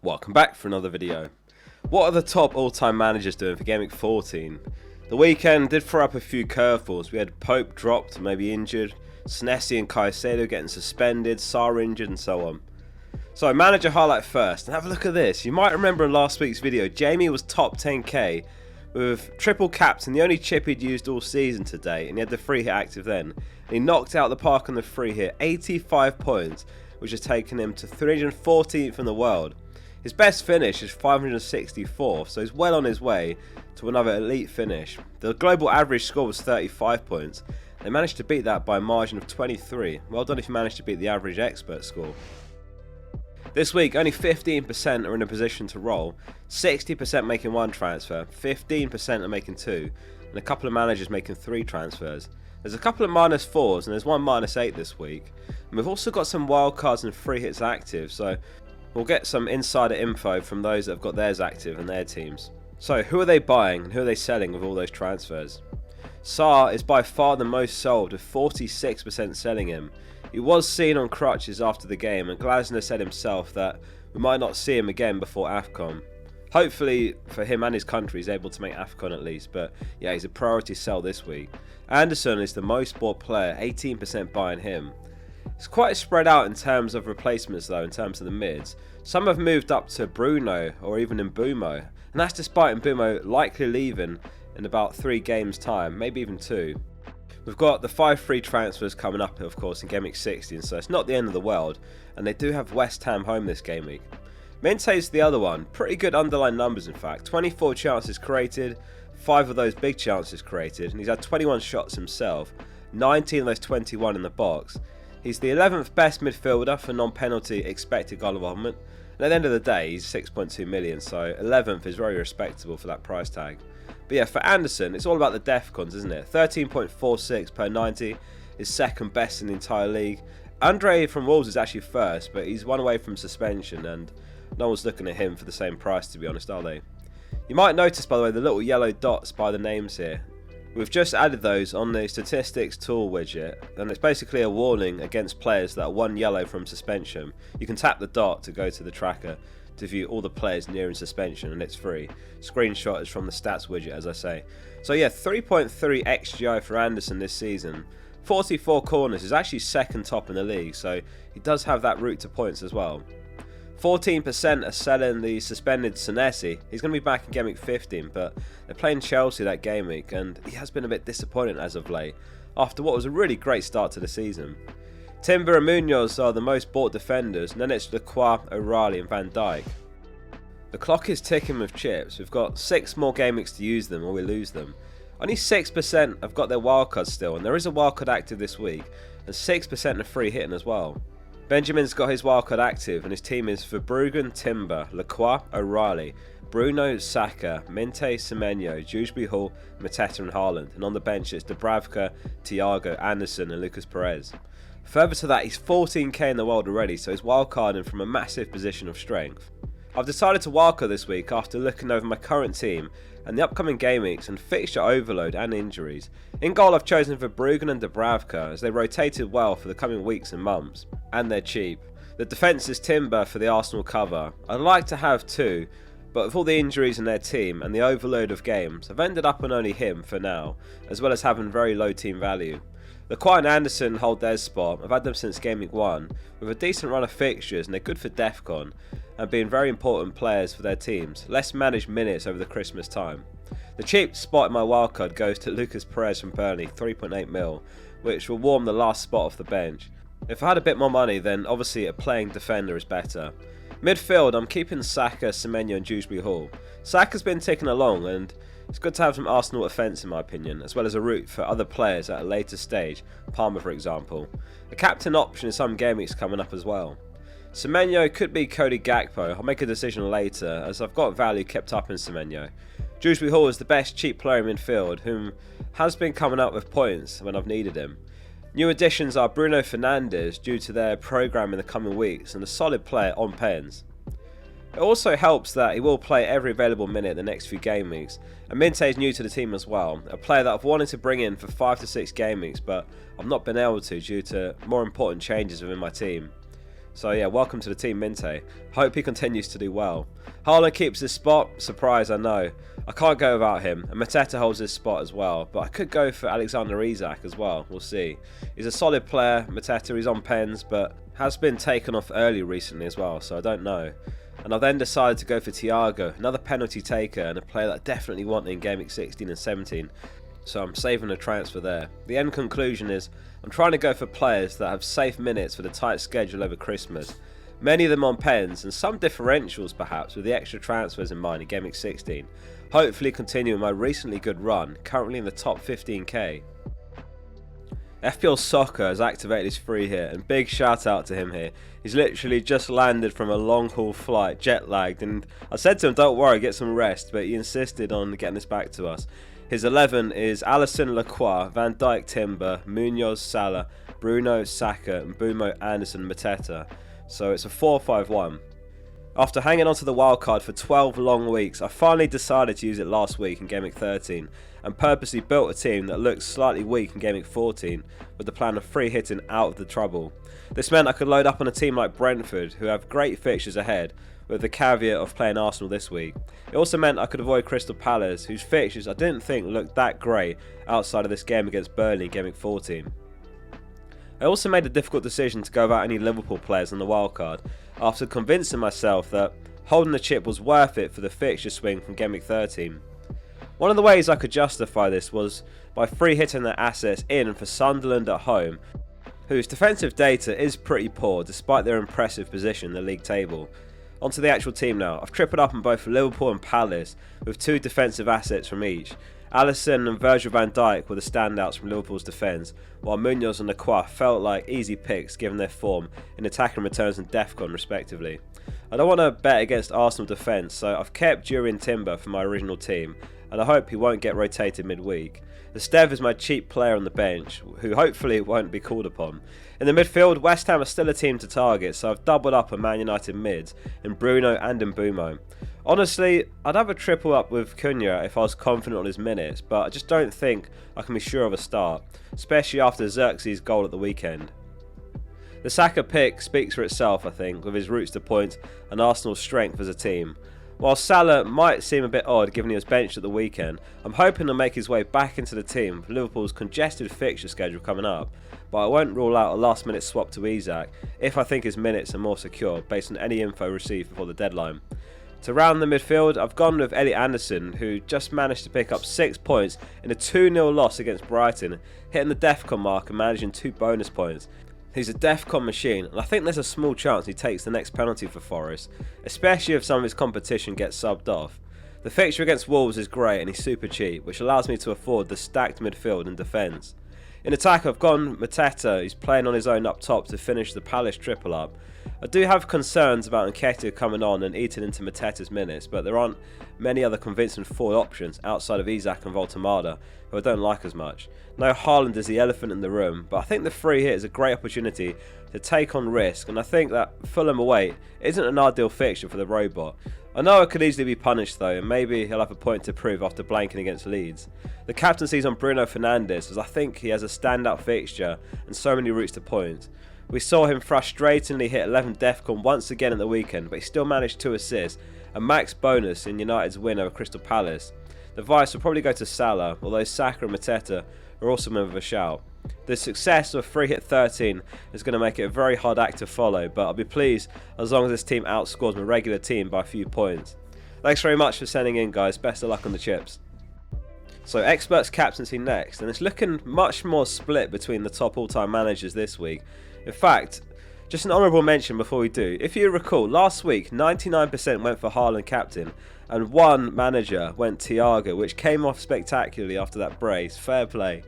Welcome back for another video. What are the top all-time managers doing for Gameweek 14? The weekend did throw up a few curveballs. We had Pope dropped, maybe injured, Senesi and Cielo getting suspended, Sar injured and so on. So manager highlight first, and have a look at this. You might remember in last week's video, Jamie was top 10k with triple caps and the only chip he'd used all season today, and he had the free hit active then. And he knocked out the park on the free hit, 85 points, which has taken him to 314th in the world. His best finish is 564th, so he's well on his way to another elite finish. The global average score was 35 points. They managed to beat that by a margin of 23. Well done if you managed to beat the average expert score. This week, only 15% are in a position to roll, 60% making one transfer, 15% are making two, and a couple of managers making 3 transfers. There's a couple of -4s and there's one -8 this week. And we've also got some wildcards and free hits active, so we'll get some insider info from those that have got theirs active and their teams. So who are they buying and who are they selling with all those transfers? Sar is by far the most sold, with 46% selling him. He was seen on crutches after the game, and Glasner said himself that we might not see him again before AFCON. Hopefully for him and his country he's able to make AFCON at least, but yeah, he's a priority sell this week. Anderson is the most bought player, 18% buying him. It's quite spread out in terms of replacements though, in terms of the mids. Some have moved up to Bruno or even Mbumo, and that's despite Mbumo likely leaving in about 3 games time, maybe even 2. We've got the 5 free transfers coming up of course in Gameweek 16, so it's not the end of the world, and they do have West Ham home this game week. Minte's the other one, pretty good underlying numbers in fact, 24 chances created, 5 of those big chances created, and he's had 21 shots himself, 19 of those 21 in the box. He's the 11th best midfielder for non-penalty expected goal involvement, and at the end of the day he's 6.2 million, so 11th is very respectable for that price tag. But yeah, for Anderson it's all about the defcons, isn't it? 13.46 per 90 is second best in the entire league. Andre from Wolves is actually first, but he's one away from suspension and no one's looking at him for the same price, to be honest, are they? You might notice by the way the little yellow dots by the names here. We've just added those on the statistics tool widget, and it's basically a warning against players that are 1 yellow from suspension. You can tap the dot to go to the tracker to view all the players near in suspension, and it's free. Screenshot is from the stats widget, as I say. So yeah, 3.3 XGI for Anderson this season. 44 corners is actually second top in the league, so he does have that route to points as well. 14% are selling the suspended Senesi. He's going to be back in Gameweek 15, but they're playing Chelsea that game week, and he has been a bit disappointing as of late, after what was a really great start to the season. Timber and Munoz are the most bought defenders, and then it's Lacroix, O'Reilly and Van Dijk. The clock is ticking with chips. We've got 6 more game weeks to use them or we lose them. Only 6% have got their wildcard still, and there is a wildcard active this week, and 6% are free hitting as well. Benjamin's got his wildcard active, and his team is Verbruggen, Timber, Lacroix, O'Reilly, Bruno, Saka, Minte, Semenyo, Dewsbury Hall, Mateta and Haaland, and on the bench it's Dubravka, Thiago, Anderson and Lucas Perez. Further to that, he's 14k in the world already, so he's wildcarding from a massive position of strength. I've decided to wildcard this week after looking over my current team and the upcoming game weeks and fixture overload and injuries. In goal I've chosen Verbruggen and Dubravka as they rotated well for the coming weeks and months, and they're cheap. The defence is Timber for the Arsenal cover. I'd like to have 2, but with all the injuries in their team and the overload of games, I've ended up on only him for now, as well as having very low team value. Lacroix and Anderson hold their spot. I've had them since Gameweek 1, with a decent run of fixtures, and they're good for DEFCON, and being very important players for their teams. Less managed minutes over the Christmas time. The cheap spot in my wildcard goes to Lucas Perez from Burnley, 3.8 mil, which will warm the last spot off the bench. If I had a bit more money, then obviously a playing defender is better. Midfield, I'm keeping Saka, Semenyo and Dewsbury Hall. Saka's been ticking along, and it's good to have some Arsenal offence in my opinion, as well as a route for other players at a later stage, Palmer for example. A captain option in some game weeks coming up as well. Semenyo could be Cody Gakpo. I'll make a decision later, as I've got value kept up in Semenyo. Dewsbury Hall is the best cheap player in midfield, whom has been coming up with points when I've needed him. New additions are Bruno Fernandes due to their programme in the coming weeks, and a solid player on pens. It also helps that he will play every available minute the next few game weeks, and Minte is new to the team as well, a player that I've wanted to bring in for 5 to 6 game weeks, but I've not been able to due to more important changes within my team. So yeah, welcome to the team, Minte. Hope he continues to do well. Haaland keeps his spot. Surprise, I know. I can't go without him. And Mateta holds his spot as well. But I could go for Alexander Isak as well. We'll see. He's a solid player. Mateta, he's on pens, but has been taken off early recently as well. So I don't know. And I then decided to go for Thiago, another penalty taker and a player that I definitely want in Gameweek 16 and 17. So I'm saving a transfer there. The end conclusion is I'm trying to go for players that have safe minutes for the tight schedule over Christmas. Many of them on pens and some differentials perhaps with the extra transfers in mind in Gameweek 16. Hopefully continuing my recently good run, currently in the top 15k. FPL Soccer has activated his free hit and big shout out to him here. He's literally just landed from a long haul flight, jet lagged, and I said to him don't worry, get some rest, but he insisted on getting this back to us. His 11 is Alisson, Lacroix, Van Dijk, Timber, Munoz, Salah, Bruno, Saka, and Mbeumo, Anderson, Mateta. So it's a 4-5-1. After hanging on to the wildcard for 12 long weeks, I finally decided to use it last week in Gameweek 13 and purposely built a team that looked slightly weak in Gameweek 14 with the plan of free hitting out of the trouble. This meant I could load up on a team like Brentford, who have great fixtures ahead, with the caveat of playing Arsenal this week. It also meant I could avoid Crystal Palace, whose fixtures I didn't think looked that great outside of this game against Burnley in Gameweek 14. I also made a difficult decision to go without any Liverpool players on the wildcard, after convincing myself that holding the chip was worth it for the fixture swing from Gameweek 13. One of the ways I could justify this was by free hitting their assets in for Sunderland at home, whose defensive data is pretty poor despite their impressive position in the league table. Onto the actual team now. I've tripled up on both Liverpool and Palace with 2 defensive assets from each. Alisson and Virgil van Dijk were the standouts from Liverpool's defence, while Munoz and Lacroix felt like easy picks given their form in attacking returns and DEFCON respectively. I don't want to bet against Arsenal defence, so I've kept Jurien Timber for my original team, and I hope he won't get rotated midweek. Stev is my cheap player on the bench, who hopefully won't be called upon. In the midfield, West Ham are still a team to target, so I've doubled up on Man United mids in Bruno and in Mbeumo. Honestly, I'd have a triple up with Cunha if I was confident on his minutes, but I just don't think I can be sure of a start, especially after Xerxes' goal at the weekend. The Saka pick speaks for itself, I think, with his roots to points and Arsenal's strength as a team. While Salah might seem a bit odd given he was benched at the weekend, I'm hoping to make his way back into the team with Liverpool's congested fixture schedule coming up, but I won't rule out a last minute swap to Isak if I think his minutes are more secure based on any info received before the deadline. To round the midfield, I've gone with Elliot Anderson, who just managed to pick up 6 points in a 2-0 loss against Brighton, hitting the DEFCON mark and managing 2 bonus points. He's a DEFCON machine, and I think there's a small chance he takes the next penalty for Forest, especially if some of his competition gets subbed off. The fixture against Wolves is great and he's super cheap, which allows me to afford the stacked midfield and defence. In attack, I've gone Mateta, who's playing on his own up top to finish the Palace triple up. I do have concerns about Nketiah coming on and eating into Mateta's minutes, but there aren't many other convincing forward options outside of Isak and Voltemada, who I don't like as much. No, Haaland is the elephant in the room, but I think the free hit is a great opportunity to take on risk, and I think that Fulham away isn't an ideal fixture for the robot. I know it could easily be punished though, and maybe he'll have a point to prove after blanking against Leeds. The captaincy is on Bruno Fernandes, as I think he has a standout fixture and so many routes to points. We saw him frustratingly hit 11 DEFCON once again at the weekend, but he still managed 2 assists, a max bonus in United's win over Crystal Palace. The vice will probably go to Salah, although Saka and Mateta are also men with a shout. The success of free hit 13 is going to make it a very hard act to follow, but I'll be pleased as long as this team outscores my regular team by a few points. Thanks very much for sending in, guys. Best of luck on the chips. So experts captaincy next, and it's looking much more split between the top all-time managers this week. In fact, just an honourable mention before we do. If you recall, last week 99% went for Haaland captain and 1 manager went Thiago, which came off spectacularly after that brace. Fair play.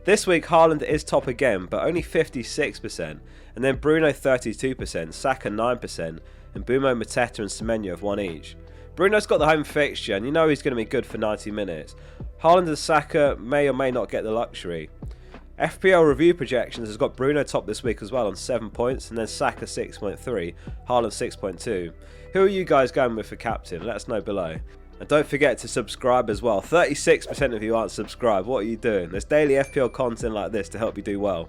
This week Haaland is top again, but only 56%, and then Bruno 32%, Saka 9%, and Mbeumo, Mateta and Semenyo have 1 each. Bruno's got the home fixture and you know he's going to be good for 90 minutes. Haaland and Saka may or may not get the luxury. FPL review projections has got Bruno top this week as well on 7 points, and then Saka 6.3, Haaland 6.2. Who are you guys going with for captain? Let us know below. And don't forget to subscribe as well. 36% of you aren't subscribed. What are you doing? There's daily FPL content like this to help you do well.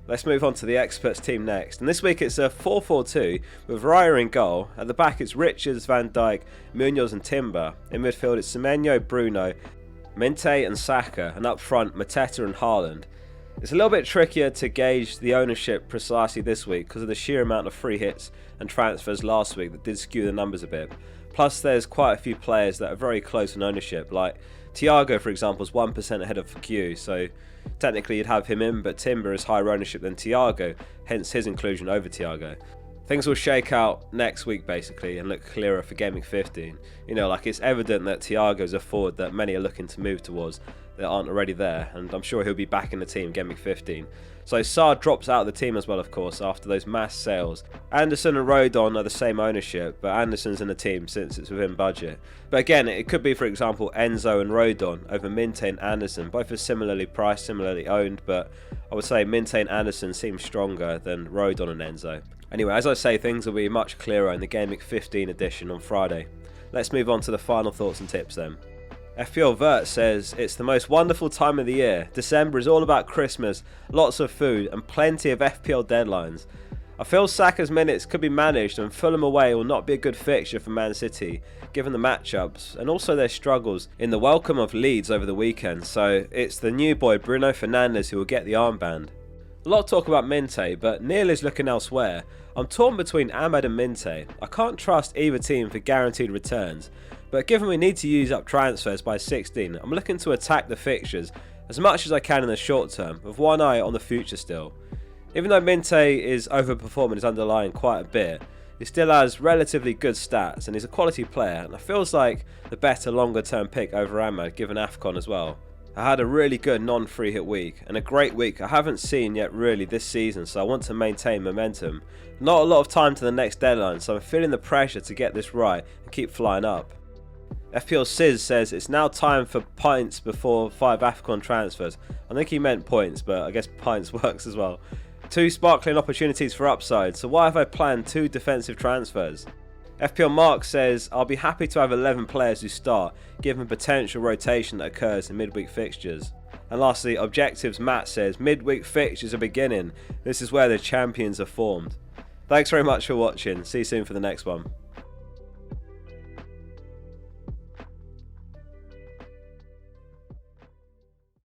Let's move on to the experts team next, and this week it's a 4-4-2 with Raya in goal. At the back it's Richards, Van Dijk, Munoz and Timber. In midfield it's Semenyo, Bruno, Minte and Saka, and up front Mateta and Haaland. It's a little bit trickier to gauge the ownership precisely this week because of the sheer amount of free hits and transfers last week that did skew the numbers a bit. Plus there's quite a few players that are very close in ownership, like Thiago for example is 1% ahead of Q, so technically you'd have him in, but Timber is higher ownership than Thiago, hence his inclusion over Thiago. Things will shake out next week basically and look clearer for Gameweek 15. You know, like it's evident that Thiago's a forward that many are looking to move towards that aren't already there, and I'm sure he'll be back in the team Gameweek 15. So Sarr drops out of the team as well, of course, after those mass sales. Anderson and Rodon are the same ownership, but Anderson's in the team since it's within budget. But again, it could be, for example, Enzo and Rodon over Minte and Anderson. Both are similarly priced, similarly owned, but I would say Minte and Anderson seem stronger than Rodon and Enzo. Anyway, as I say, things will be much clearer in the Gameweek 15 edition on Friday. Let's move on to the final thoughts and tips then. FPL Vert says, it's the most wonderful time of the year. December is all about Christmas, lots of food and plenty of FPL deadlines. I feel Saka's minutes could be managed and Fulham away will not be a good fixture for Man City, given the matchups and also their struggles in the welcome of Leeds over the weekend, so it's the new boy Bruno Fernandes who will get the armband. A lot of talk about Minte, but Neil is looking elsewhere. I'm torn between Ahmed and Minte. I can't trust either team for guaranteed returns, but given we need to use up transfers by 16, I'm looking to attack the fixtures as much as I can in the short term, with one eye on the future still. Even though Minte is overperforming his underlying quite a bit, he still has relatively good stats and he's a quality player, and it feels like the better longer term pick over Ahmed given AFCON as well. I had a really good non-free hit week and a great week I haven't seen yet really this season, so I want to maintain momentum. Not a lot of time to the next deadline, so I'm feeling the pressure to get this right and keep flying up. FPL Sizz says it's now time for pints before 5 AFCON transfers. I think he meant points, but I guess pints works as well. 2 sparkling opportunities for upside, so why have I planned 2 defensive transfers? FPL Mark says, I'll be happy to have 11 players who start, given potential rotation that occurs in midweek fixtures. And lastly, Objectives Matt says, midweek fixtures are beginning. This is where the champions are formed. Thanks very much for watching. See you soon for the next one.